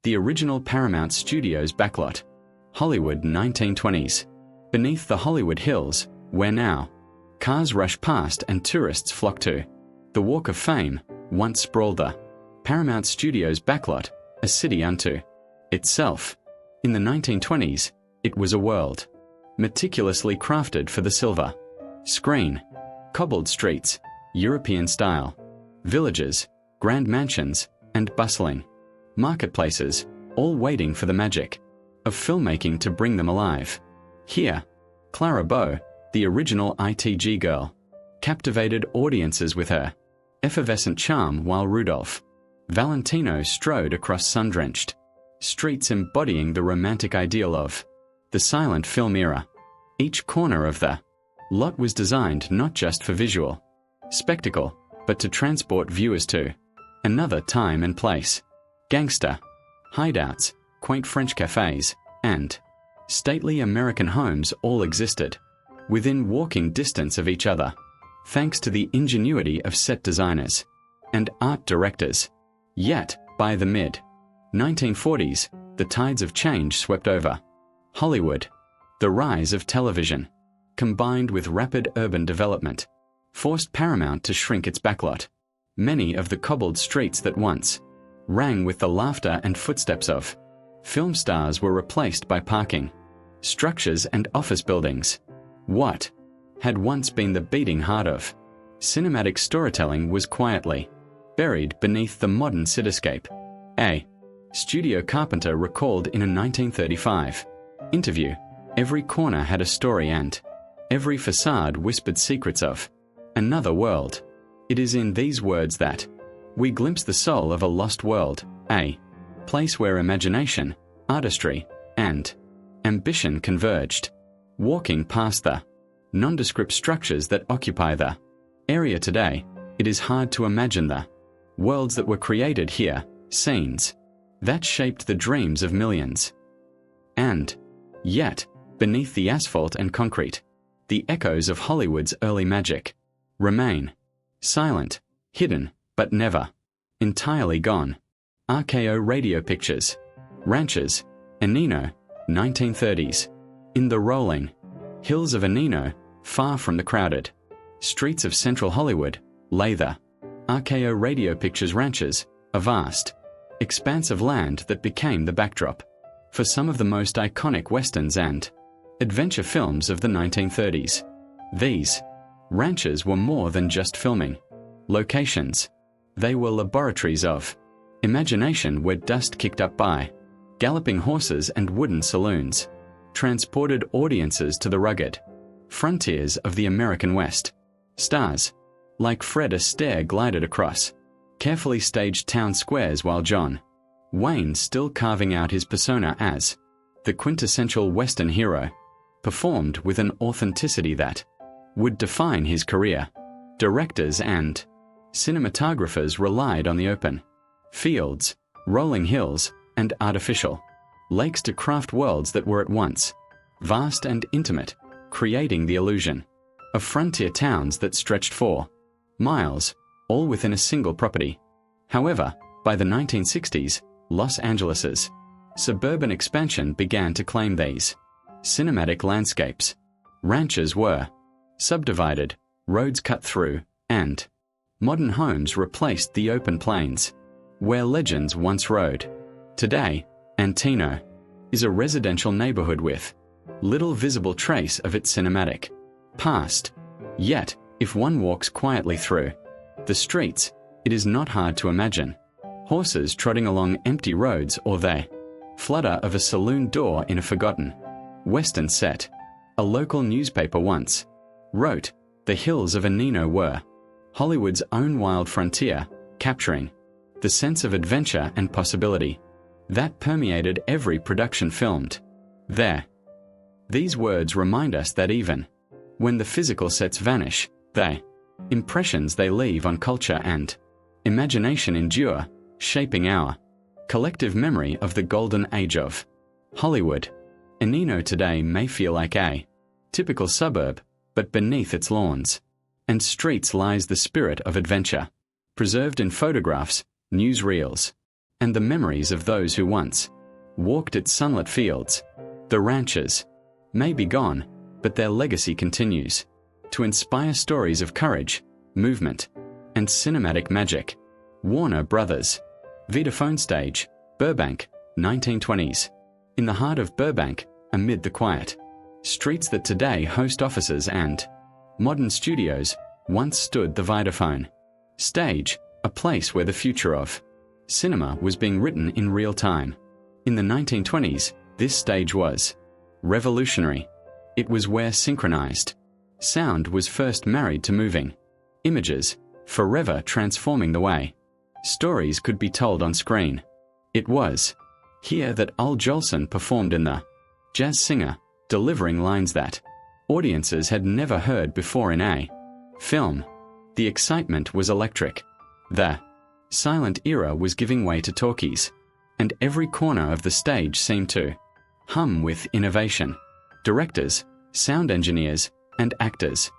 the original Paramount Studios backlot. Hollywood 1920s. Beneath the Hollywood Hills, where now cars rush past and tourists flock to, the Walk of Fame once sprawled the Paramount Studios backlot, a city unto itself. In the 1920s, it was a world meticulously crafted for the silver screen. Cobbled streets, European style, villages, grand mansions, and bustling marketplaces, all waiting for the magic of filmmaking to bring them alive. Here, Clara Bow, the original ITG girl, captivated audiences with her effervescent charm, while Rudolph Valentino strode across sun-drenched streets embodying the romantic ideal of the silent film era. Each corner of the lot was designed not just for visual spectacle, but to transport viewers to another time and place. Gangster hideouts, quaint French cafes, and stately American homes all existed within walking distance of each other, thanks to the ingenuity of set designers and art directors. Yet, by the mid-1940s, the tides of change swept over Hollywood. The rise of television, combined with rapid urban development, forced Paramount to shrink its backlot. Many of the cobbled streets that once rang with the laughter and footsteps of film stars were replaced by parking structures and office buildings. What had once been the beating heart of cinematic storytelling was quietly buried beneath the modern cityscape. A studio carpenter recalled in a 1935 interview, "Every corner had a story and every facade whispered secrets of another world. It is in these words that we glimpse the soul of a lost world, a place where imagination, artistry, and ambition converged." Walking past the nondescript structures that occupy the area today, it is hard to imagine the worlds that were created here, scenes that shaped the dreams of millions. And yet, beneath the asphalt and concrete, the echoes of Hollywood's early magic remain silent, hidden, but never entirely gone. RKO Radio Pictures. Ranches, Enino, 1930s. In the rolling hills of Enino, far from the crowded streets of central Hollywood, lay the RKO Radio Pictures ranches, a vast expanse of land that became the backdrop for some of the most iconic westerns and adventure films of the 1930s. These ranches were more than just filming locations. They were laboratories of imagination where dust kicked up by galloping horses and wooden saloons transported audiences to the rugged frontiers of the American West. Stars like Fred Astaire glided across carefully staged town squares, while John Wayne, still carving out his persona as the quintessential Western hero, performed with an authenticity that would define his career. Directors and cinematographers relied on the open fields, rolling hills, and artificial lakes to craft worlds that were at once vast and intimate, creating the illusion of frontier towns that stretched for miles, all within a single property. However, by the 1960s, Los Angeles's suburban expansion began to claim these cinematic landscapes. Ranches were subdivided, roads cut through, and modern homes replaced the open plains where legends once rode. Today, Antino is a residential neighborhood with little visible trace of its cinematic past. Yet, if one walks quietly through the streets, it is not hard to imagine horses trotting along empty roads or the flutter of a saloon door in a forgotten western set. A local newspaper once wrote, "The hills of Enino were Hollywood's own wild frontier, capturing the sense of adventure and possibility that permeated every production filmed there." These words remind us that even when the physical sets vanish, the impressions they leave on culture and imagination endure, shaping our collective memory of the golden age of Hollywood. Enino today may feel like a typical suburb, but beneath its lawns and streets lies the spirit of adventure, preserved in photographs, newsreels, and the memories of those who once walked its sunlit fields. The ranches may be gone, but their legacy continues to inspire stories of courage, movement, and cinematic magic. Warner Brothers. Vodafone Stage, Burbank, 1920s. In the heart of Burbank, amid the quiet streets that today host offices and modern studios, once stood the Vodafone Stage, a place where the future of cinema was being written in real time. In the 1920s, this stage was revolutionary. It was where synchronized sound was first married to moving images, forever transforming the way stories could be told on screen. It was here that Al Jolson performed in The Jazz Singer, delivering lines that audiences had never heard before in a film. The excitement was electric. The silent era was giving way to talkies, and every corner of the stage seemed to hum with innovation. Directors, sound engineers, and actors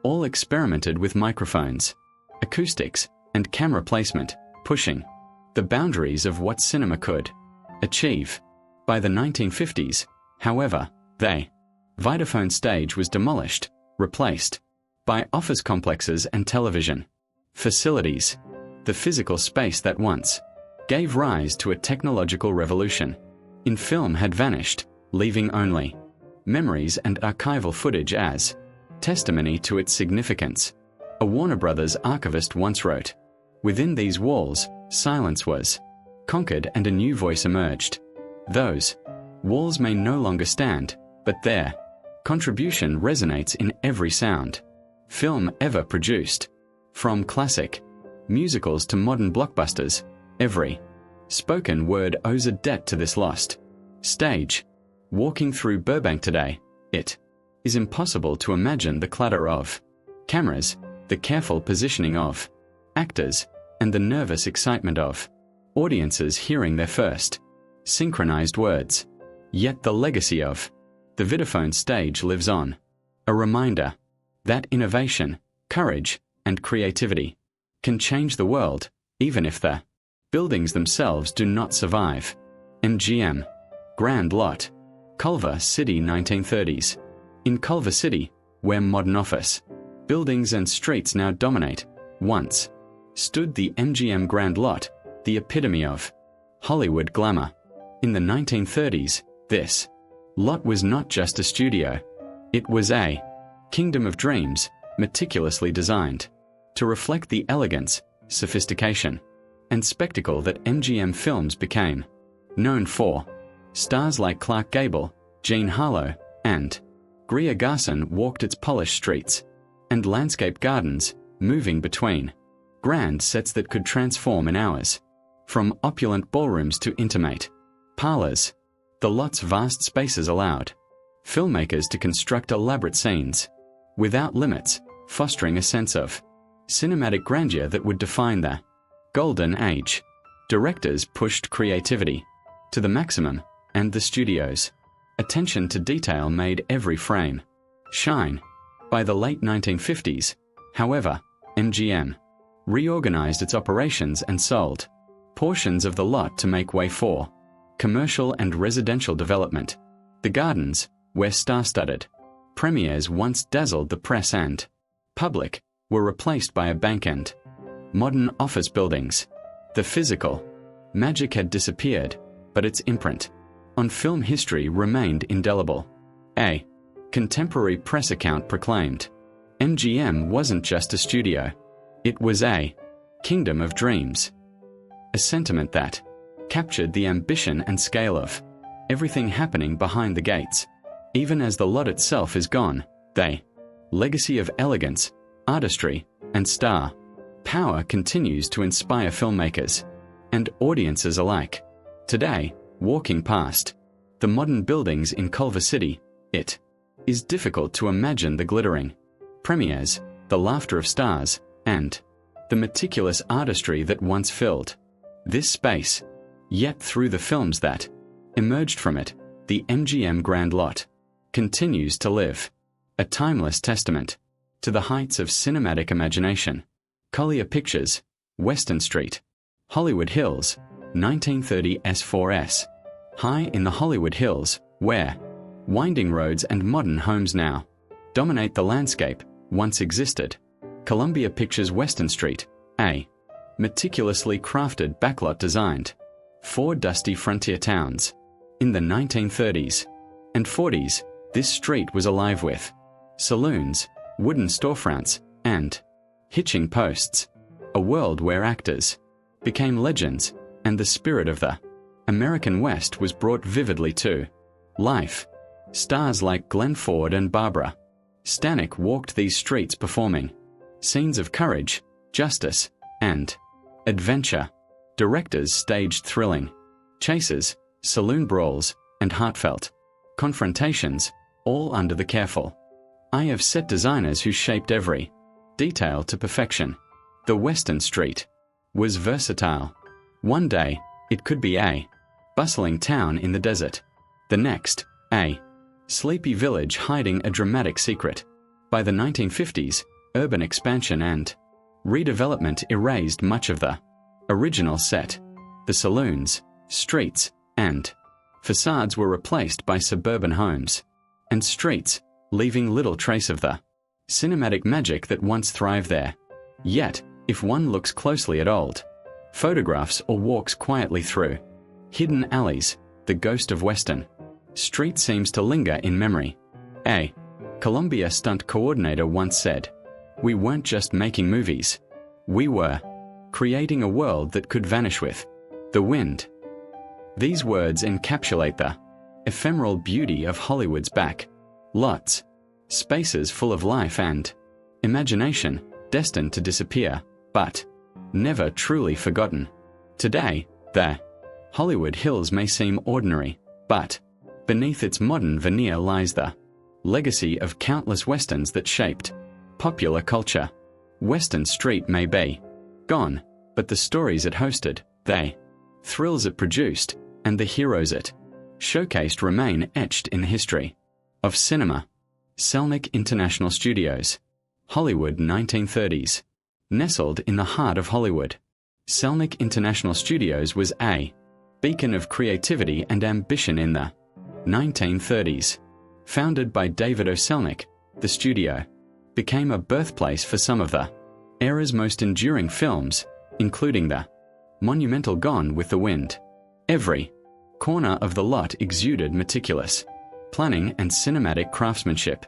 all experimented with microphones, acoustics, and camera placement, pushing the boundaries of what cinema could achieve. By the 1950s, however, the Vodafone Stage was demolished, replaced by office complexes and television facilities. The physical space that once gave rise to a technological revolution in film had vanished, leaving only memories and archival footage as testimony to its significance. A Warner Brothers archivist once wrote, "Within these walls, silence was conquered and a new voice emerged. Those walls may no longer stand, but their contribution resonates in every sound film ever produced. From classic musicals to modern blockbusters, every spoken word owes a debt to this lost stage." Walking through Burbank today, it is impossible to imagine the clatter of cameras, the careful positioning of actors, and the nervous excitement of audiences hearing their first synchronized words. Yet the legacy of the Vodafone Stage lives on, a reminder that innovation, courage, and creativity can change the world, even if the buildings themselves do not survive. MGM Grand Lot, Culver City, 1930s. In Culver City, where modern office buildings and streets now dominate, once stood the MGM Grand Lot, the epitome of Hollywood glamour. In the 1930s, this lot was not just a studio. It was a kingdom of dreams, meticulously designed to reflect the elegance, sophistication, and spectacle that MGM Films became known for. Stars like Clark Gable, Jean Harlow, and Greer Garson walked its polished streets and landscape gardens, moving between grand sets that could transform in hours. From opulent ballrooms to intimate parlors, the lot's vast spaces allowed filmmakers to construct elaborate scenes without limits, fostering a sense of cinematic grandeur that would define the golden age. Directors pushed creativity to the maximum, and the studio's attention to detail made every frame shine. By the late 1950s, however, MGM reorganized its operations and sold portions of the lot to make way for commercial and residential development. The gardens, where star-studded premieres once dazzled the press and public, were replaced by a bank and modern office buildings. The physical magic had disappeared, but its imprint on film history remained indelible. A contemporary press account proclaimed, "MGM wasn't just a studio. It was a kingdom of dreams." A sentiment that captured the ambition and scale of everything happening behind the gates. Even as the lot itself is gone, the legacy of elegance, artistry, and star power continues to inspire filmmakers and audiences alike. Today, walking past the modern buildings in Culver City, it is difficult to imagine the glittering premieres, the laughter of stars, and the meticulous artistry that once filled this space. Yet through the films that emerged from it, the MGM Grand Lot continues to live, a timeless testament to the heights of cinematic imagination. Collier Pictures, Western Street, Hollywood Hills, 1930 S4S, high in the Hollywood Hills, where winding roads and modern homes now dominate the landscape, once existed. Columbia Pictures Western Street, a meticulously crafted backlot designed for dusty frontier towns. In the 1930s and 40s, this street was alive with saloons, wooden storefronts, and hitching posts, a world where actors became legends, and the spirit of the American West was brought vividly to life. Stars like Glenn Ford and Barbara Stanek walked these streets performing scenes of courage, justice, and adventure. Directors staged thrilling chases, saloon brawls, and heartfelt confrontations, all under the careful eye of set designers who shaped every detail to perfection. The Western Street was versatile. One day, it could be a bustling town in the desert. The next, a sleepy village hiding a dramatic secret. By the 1950s, urban expansion and redevelopment erased much of the original set. The saloons, streets, and facades were replaced by suburban homes and streets, leaving little trace of the cinematic magic that once thrived there. Yet, if one looks closely at old photographs or walks quietly through hidden alleys, the ghost of Western Street seems to linger in memory. A Columbia stunt coordinator once said, "We weren't just making movies. We were creating a world that could vanish with the wind." These words encapsulate the ephemeral beauty of Hollywood's back lots, spaces full of life and imagination, destined to disappear, but never truly forgotten. Today, the Hollywood Hills may seem ordinary, but beneath its modern veneer lies the legacy of countless westerns that shaped popular culture. Western Street may be gone, but the stories it hosted, the thrills it produced, and the heroes it showcased remain etched in the history of cinema. Selnick International Studios, Hollywood 1930s. Nestled in the heart of Hollywood, Selnick International Studios was a beacon of creativity and ambition in the 1930s. Founded by David O. Selnick, the studio became a birthplace for some of the era's most enduring films, including the monumental Gone with the Wind. Every corner of the lot exuded meticulous planning and cinematic craftsmanship,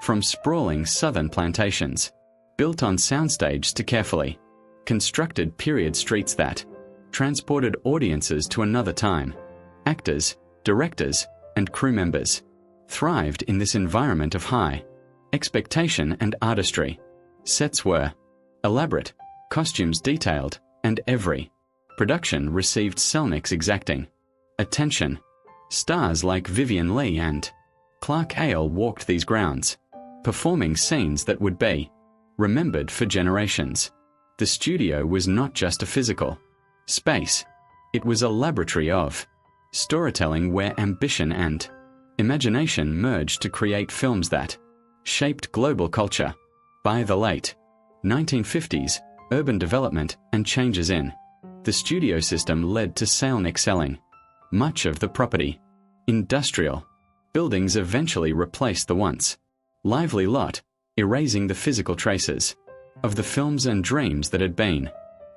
from sprawling southern plantations built on soundstage to carefully constructed period streets that transported audiences to another time. Actors, directors, and crew members thrived in this environment of high expectation and artistry. Sets were elaborate, costumes detailed, and every production received Selnick's exacting attention. Stars like Vivian Leigh and Clark Hale walked these grounds, performing scenes that would be remembered for generations. The studio was not just a physical space, it was a laboratory of storytelling where ambition and imagination merged to create films that shaped global culture. By the late 1950s, urban development and changes in the studio system led to Selnick selling much of the property. Industrial buildings eventually replaced the once lively lot, erasing the physical traces of the films and dreams that had been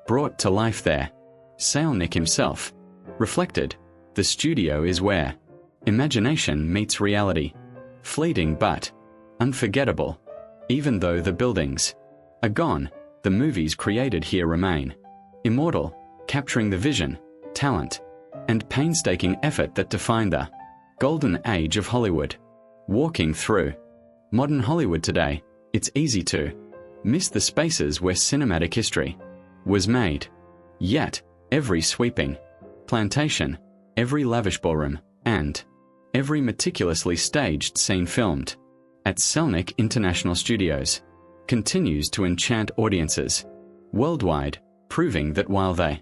brought to life there. Selnick himself reflected, "The studio is where imagination meets reality. Fleeting but unforgettable. Even though the buildings are gone, the movies created here remain immortal, capturing the vision, talent, and painstaking effort that define the golden age of Hollywood." Walking through modern Hollywood today, it's easy to miss the spaces where cinematic history was made. Yet, every sweeping plantation, every lavish ballroom, and every meticulously staged scene filmed at Selnick International Studios continues to enchant audiences worldwide, proving that while the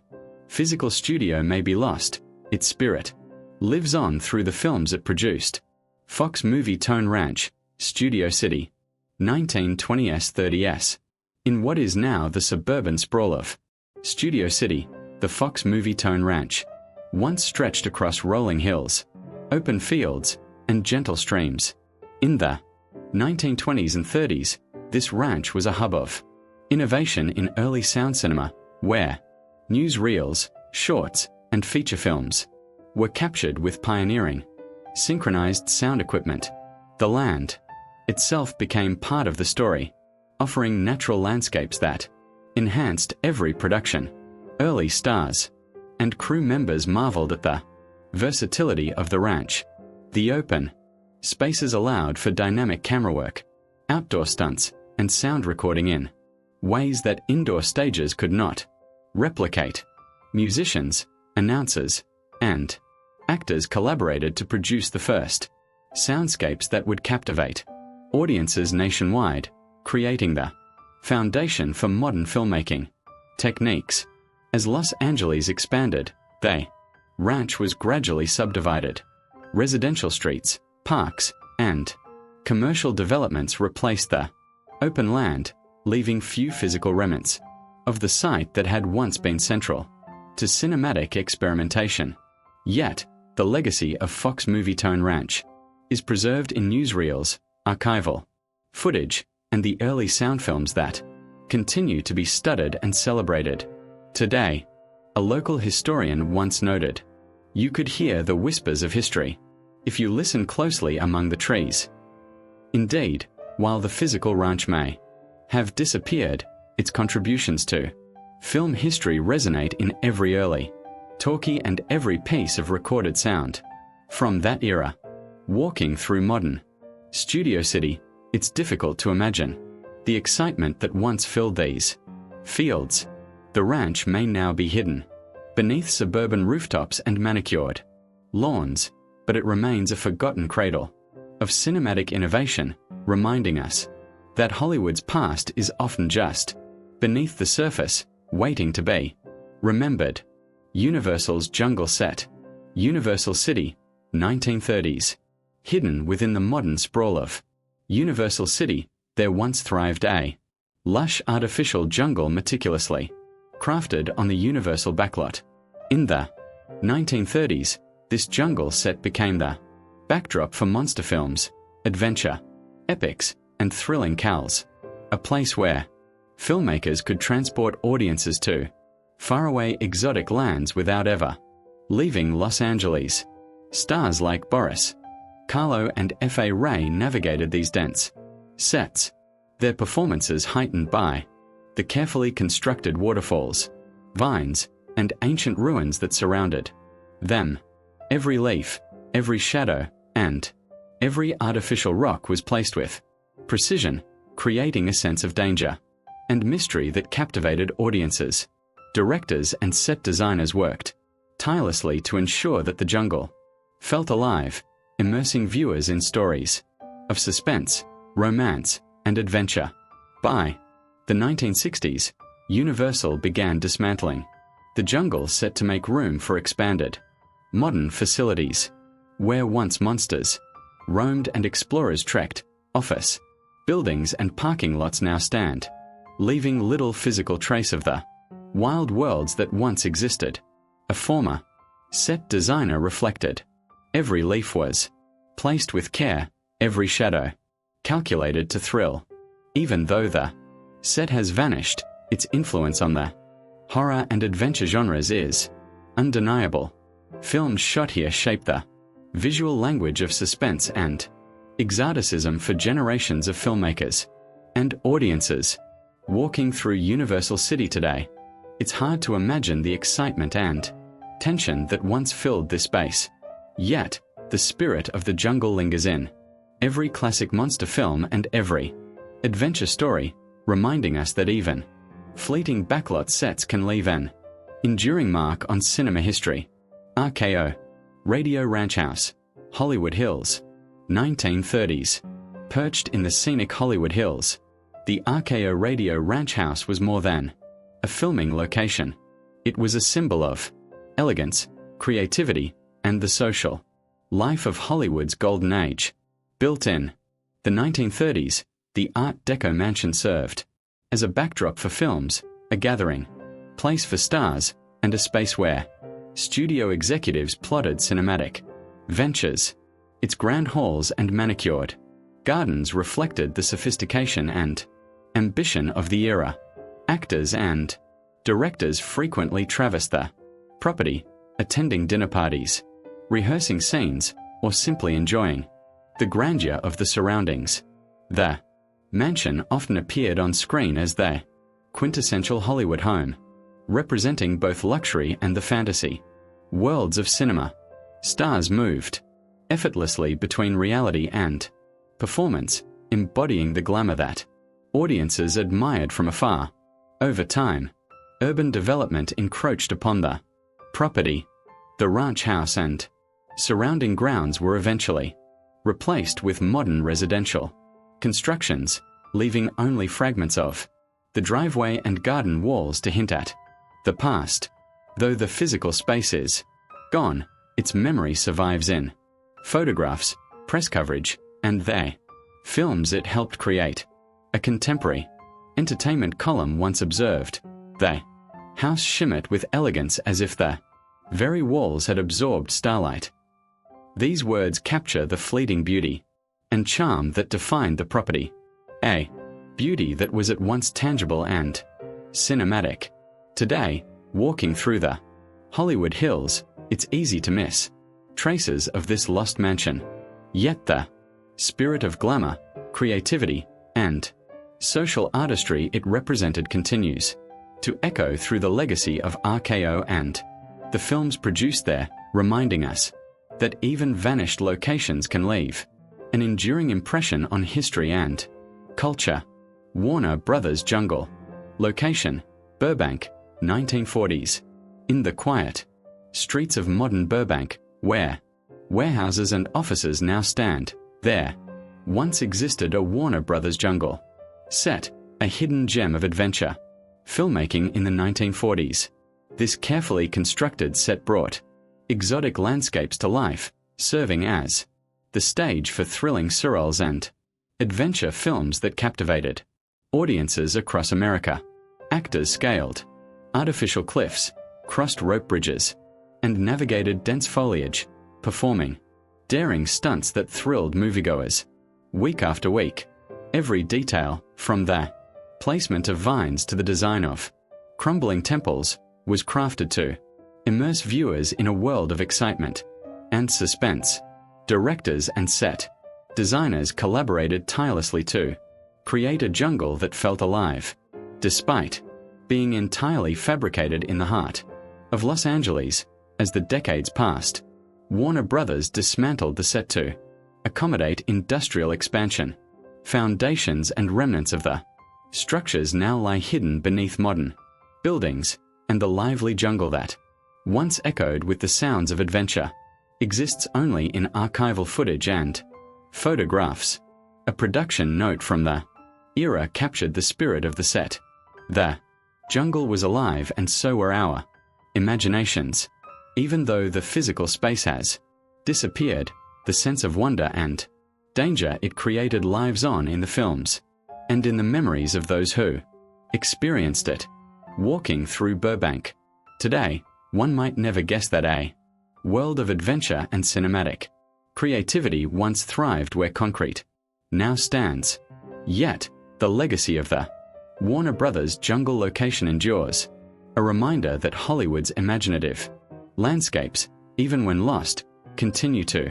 physical studio may be lost, its spirit lives on through the films it produced. Fox Movie Tone Ranch, Studio City, 1920s-30s. In what is now the suburban sprawl of Studio City, the Fox Movie Tone Ranch once stretched across rolling hills, open fields, and gentle streams. In the 1920s and 30s, this ranch was a hub of innovation in early sound cinema, where newsreels, shorts, and feature films were captured with pioneering, synchronized sound equipment. The land itself became part of the story, offering natural landscapes that enhanced every production. Early stars and crew members marveled at the versatility of the ranch. The open spaces allowed for dynamic camera work, outdoor stunts, and sound recording in ways that indoor stages could not replicate. Musicians, announcers, and actors collaborated to produce the first soundscapes that would captivate audiences nationwide, creating the foundation for modern filmmaking techniques. As Los Angeles expanded, the ranch was gradually subdivided. Residential streets, parks, and commercial developments replaced the open land, leaving few physical remnants of the site that had once been central to cinematic experimentation. Yet, the legacy of Fox Movietone Ranch is preserved in newsreels, archival footage, and the early sound films that continue to be studied and celebrated today. A local historian once noted, "You could hear the whispers of history if you listen closely among the trees." Indeed, while the physical ranch may have disappeared, its contributions to film history resonate in every early talkie and every piece of recorded sound from that era. Walking through modern Studio City, it's difficult to imagine the excitement that once filled these fields. The ranch may now be hidden beneath suburban rooftops and manicured lawns, but it remains a forgotten cradle of cinematic innovation, reminding us that Hollywood's past is often just beneath the surface, waiting to be remembered. Universal's jungle set, Universal City, 1930s. Hidden within the modern sprawl of Universal City, there once thrived a lush artificial jungle meticulously crafted on the Universal backlot. In the 1930s, this jungle set became the backdrop for monster films, adventure, epics, and thrilling cals, a place where filmmakers could transport audiences to faraway exotic lands without ever leaving Los Angeles. Stars like Boris Karloff and F.A. Ray navigated these dense sets, their performances heightened by the carefully constructed waterfalls, vines, and ancient ruins that surrounded them. Every leaf, every shadow, and every artificial rock was placed with precision, creating a sense of danger and mystery that captivated audiences. Directors and set designers worked tirelessly to ensure that the jungle felt alive, immersing viewers in stories of suspense, romance, and adventure. By the 1960s, Universal began dismantling the jungle set to make room for expanded, modern facilities. Where once monsters roamed and explorers trekked, office buildings and parking lots now stand, leaving little physical trace of the wild worlds that once existed. A former set designer reflected, "Every leaf was placed with care, every shadow calculated to thrill. Even though the set has vanished, its influence on the horror and adventure genres is undeniable. Films shot here shape the visual language of suspense and exoticism for generations of filmmakers and audiences. Walking through Universal City today, it's hard to imagine the excitement and tension that once filled this space. Yet, the spirit of the jungle lingers in every classic monster film and every adventure story, reminding us that even fleeting backlot sets can leave an enduring mark on cinema history. RKO, Radio Ranch House, Hollywood Hills, 1930s. Perched in the scenic Hollywood Hills, the RKO Radio Ranch House was more than a filming location. It was a symbol of elegance, creativity, and the social life of Hollywood's golden age. Built in the 1930s, the Art Deco mansion served as a backdrop for films, a gathering place for stars, and a space where Studio executives plotted cinematic ventures. Its grand halls and manicured gardens reflected the sophistication and ambition of the era. Actors and directors frequently traversed the property, attending dinner parties, rehearsing scenes, or simply enjoying the grandeur of the surroundings. The mansion often appeared on screen as the quintessential Hollywood home, representing both luxury and the fantasy worlds of cinema. Stars moved effortlessly between reality and performance, embodying the glamour that audiences admired from afar. Over time, urban development encroached upon the property. The ranch house and surrounding grounds were eventually replaced with modern residential constructions, leaving only fragments of the driveway and garden walls to hint at the past. Though the physical space is gone, its memory survives in photographs, press coverage, and the films it helped create. A contemporary entertainment column once observed, "The house shimmered with elegance as if the very walls had absorbed starlight." These words capture the fleeting beauty and charm that defined the property. A beauty that was at once tangible and cinematic. Today, walking through the Hollywood Hills, it's easy to miss traces of this lost mansion. Yet the spirit of glamour, creativity, and social artistry it represented continues to echo through the legacy of RKO and the films produced there, reminding us that even vanished locations can leave an enduring impression on history and culture. Warner Brothers Jungle. Location: Burbank, 1940s. In the quiet streets of modern Burbank, where warehouses and offices now stand, there once existed a Warner Brothers jungle. Set, a hidden gem of adventure filmmaking in the 1940s. This carefully constructed set brought exotic landscapes to life, serving as the stage for thrilling surreals and adventure films that captivated audiences across America. Actors scaled artificial cliffs, crossed rope bridges, and navigated dense foliage, performing daring stunts that thrilled moviegoers. Week after week, every detail, from the placement of vines to the design of crumbling temples, was crafted to immerse viewers in a world of excitement and suspense. Directors and set designers collaborated tirelessly to create a jungle that felt alive, despite being entirely fabricated in the heart of Los Angeles. As the decades passed, Warner Brothers dismantled the set to accommodate industrial expansion. Foundations and remnants of the structures now lie hidden beneath modern buildings, and the lively jungle that once echoed with the sounds of adventure exists only in archival footage and photographs. A production note from the era captured the spirit of the set. The jungle was alive, and so were our imaginations. Even though the physical space has disappeared, the sense of wonder and danger it created lives on in the films and in the memories of those who experienced it. Walking through Burbank today, one might never guess that a world of adventure and cinematic creativity once thrived where concrete now stands. Yet, the legacy of the Warner Brothers jungle location endures, a reminder that Hollywood's imaginative landscapes, even when lost, continue to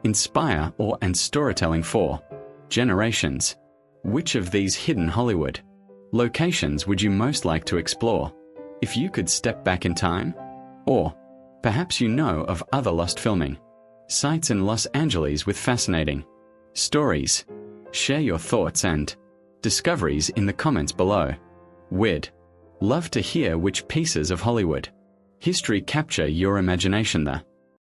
inspire awe and storytelling for generations. Which of these hidden Hollywood locations would you most like to explore if you could step back in time? Or perhaps you know of other lost filming sites in Los Angeles with fascinating stories. Share your thoughts and discoveries in the comments below. We'd love to hear which pieces of Hollywood history capture your imagination. The